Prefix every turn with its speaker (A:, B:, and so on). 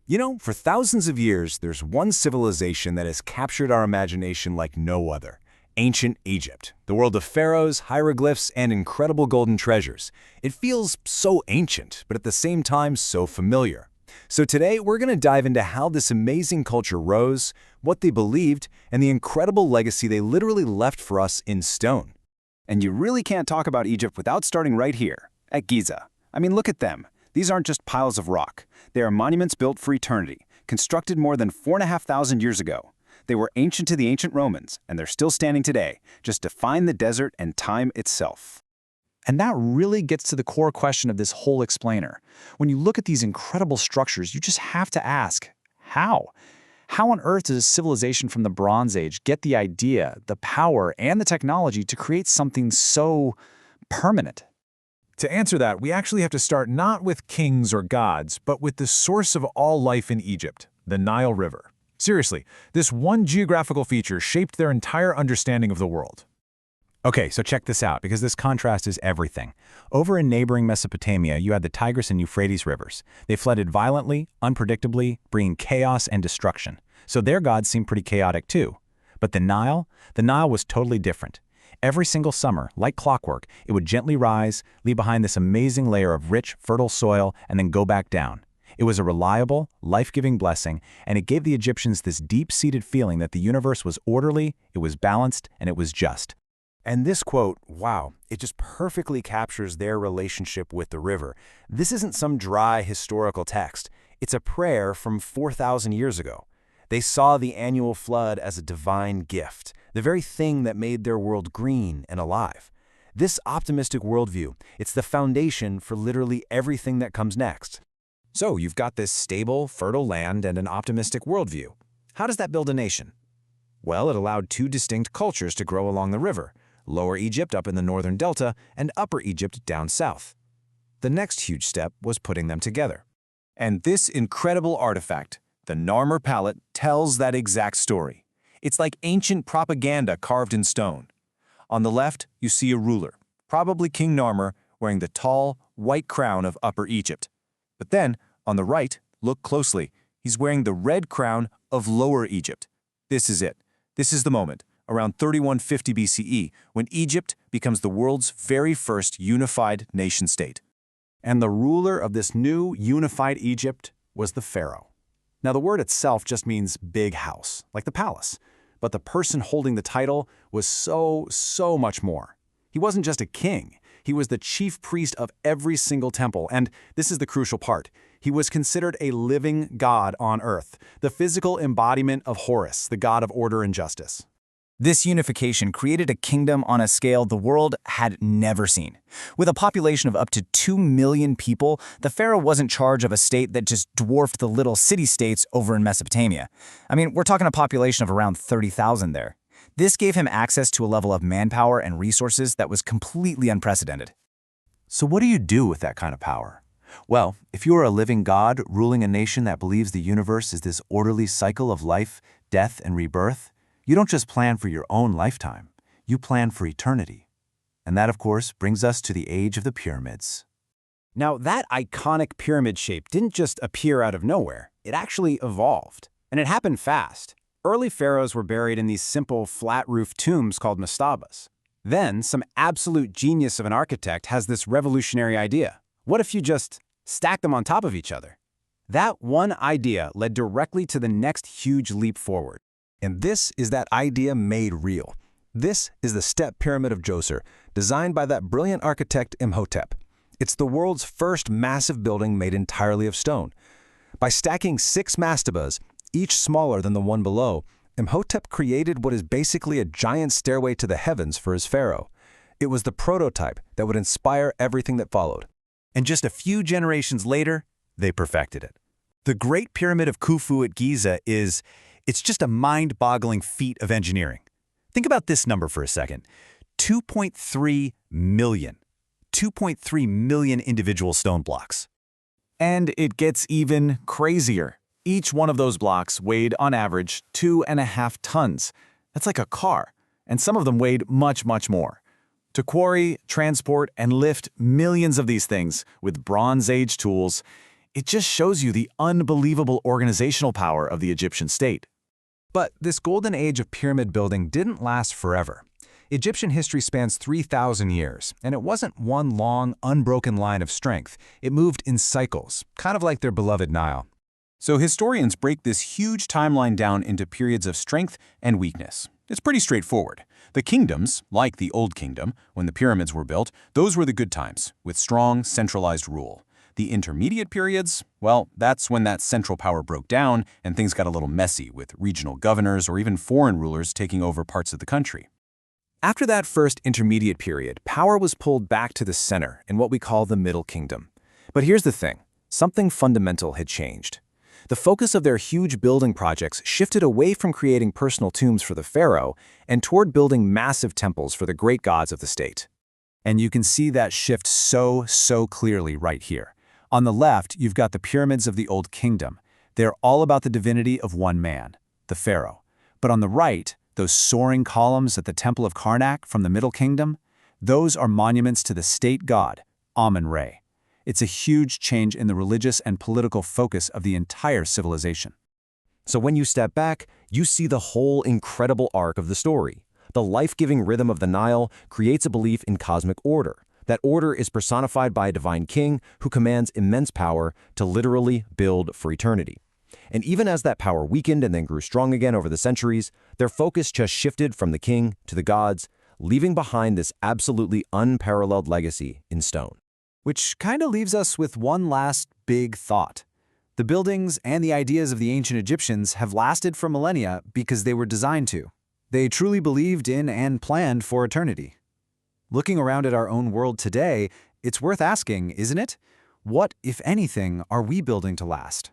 A: You know, for thousands of years, there's one civilization that has captured our imagination like no other. Ancient Egypt, the world of pharaohs, hieroglyphs, and incredible golden treasures. It feels so ancient, but at the same time so familiar. So today, we're going to dive into how this amazing culture rose, what they believed, and the incredible legacy they literally left for us in stone.
B: And you really can't talk about Egypt without starting right here, at Giza. I mean, look at them. These aren't just piles of rock. They are monuments built for eternity, constructed more than 4,500 years ago. They were ancient to the ancient Romans, and they're still standing today, just define the desert and time itself.
C: And that really gets to the core question of this whole explainer. When you look at these incredible structures, you just have to ask, how? How on earth does a civilization from the Bronze Age get the idea, the power, and the technology to create something so permanent?
D: To answer that, we actually have to start not with kings or gods, but with the source of all life in Egypt, the Nile River. Seriously, this one geographical feature shaped their entire understanding of the world.
E: Okay, so check this out, because this contrast is everything. Over in neighboring Mesopotamia, you had the Tigris and Euphrates rivers. They flooded violently, unpredictably, bringing chaos and destruction. So their gods seemed pretty chaotic too. But the Nile was totally different. Every single summer, like clockwork, it would gently rise, leave behind this amazing layer of rich, fertile soil, and then go back down. It was a reliable, life-giving blessing, and it gave the Egyptians this deep-seated feeling that the universe was orderly, it was balanced, and it was just.
A: And this quote, wow, it just perfectly captures their relationship with the river. This isn't some dry historical text. It's a prayer from 4,000 years ago. They saw the annual flood as a divine gift, the very thing that made their world green and alive. This optimistic worldview, it's the foundation for literally everything that comes next.
F: So you've got this stable, fertile land and an optimistic worldview. How does that build a nation? Well, it allowed two distinct cultures to grow along the river, Lower Egypt up in the northern delta and Upper Egypt down south. The next huge step was putting them together. And this incredible artifact, the Narmer palette, tells that exact story. It's like ancient propaganda carved in stone. On the left, you see a ruler, probably King Narmer, wearing the tall, white crown of Upper Egypt. But then, on the right, look closely, he's wearing the red crown of Lower Egypt. This is it. This is the moment, around 3150 BCE, when Egypt becomes the world's very first unified nation-state.
A: And the ruler of this new unified Egypt was the pharaoh. Now, the word itself just means big house, like the palace. But the person holding the title was so much more. He wasn't just a king. He was the chief priest of every single temple. And this is the crucial part. He was considered a living god on earth, the physical embodiment of Horus, the god of order and justice.
B: This unification created a kingdom on a scale the world had never seen. With a population of up to 2 million people, the pharaoh wasn't in charge of a state that just dwarfed the little city-states over in Mesopotamia. I mean, we're talking a population of around 30,000 there. This gave him access to a level of manpower and resources that was completely unprecedented.
E: So what do you do with that kind of power? Well, if you are a living god ruling a nation that believes the universe is this orderly cycle of life, death, and rebirth, you don't just plan for your own lifetime, you plan for eternity. And that, of course, brings us to the age of the pyramids.
A: Now, that iconic pyramid shape didn't just appear out of nowhere. It actually evolved. And it happened fast. Early pharaohs were buried in these simple, flat-roofed tombs called mastabas. Then, some absolute genius of an architect has this revolutionary idea. What if you just stack them on top of each other? That one idea led directly to the next huge leap forward. And this is that idea made real. This is the Step Pyramid of Djoser, designed by that brilliant architect Imhotep. It's the world's first massive building made entirely of stone. By stacking 6 mastabas, each smaller than the one below, Imhotep created what is basically a giant stairway to the heavens for his pharaoh. It was the prototype that would inspire everything that followed.
F: And just a few generations later, they perfected it. The Great Pyramid of Khufu at Giza it's just a mind-boggling feat of engineering. Think about this number for a second. 2.3 million. 2.3 million individual stone blocks.
C: And it gets even crazier. Each one of those blocks weighed, on average, 2.5 tons. That's like a car. And some of them weighed much more. To quarry, transport, and lift millions of these things with Bronze Age tools, It just shows you the unbelievable organizational power of the Egyptian state.
E: But this golden age of pyramid building didn't last forever. Egyptian history spans 3,000 years, and it wasn't one long, unbroken line of strength. It moved in cycles, kind of like their beloved Nile. So historians break this huge timeline down into periods of strength and weakness. It's pretty straightforward. The kingdoms, like the Old Kingdom, when the pyramids were built, those were the good times, with strong, centralized rule. The intermediate periods, well, that's when that central power broke down and things got a little messy, with regional governors or even foreign rulers taking over parts of the country. After that first intermediate period, power was pulled back to the center in what we call the Middle Kingdom. But here's the thing, something fundamental had changed. The focus of their huge building projects shifted away from creating personal tombs for the pharaoh and toward building massive temples for the great gods of the state. And you can see that shift so clearly right here. On the left, you've got the pyramids of the Old Kingdom. They're all about the divinity of one man, the pharaoh. But on the right, those soaring columns at the Temple of Karnak from the Middle Kingdom, those are monuments to the state god, Amun-Re. It's a huge change in the religious and political focus of the entire civilization.
F: So when you step back, you see the whole incredible arc of the story. The life-giving rhythm of the Nile creates a belief in cosmic order. That order is personified by a divine king who commands immense power to literally build for eternity. And even as that power weakened and then grew strong again over the centuries, their focus just shifted from the king to the gods, leaving behind this absolutely unparalleled legacy in stone.
A: Which kind of leaves us with one last big thought. The buildings and the ideas of the ancient Egyptians have lasted for millennia because they were designed to. They truly believed in and planned for eternity. Looking around at our own world today, it's worth asking, isn't it? What, if anything, are we building to last?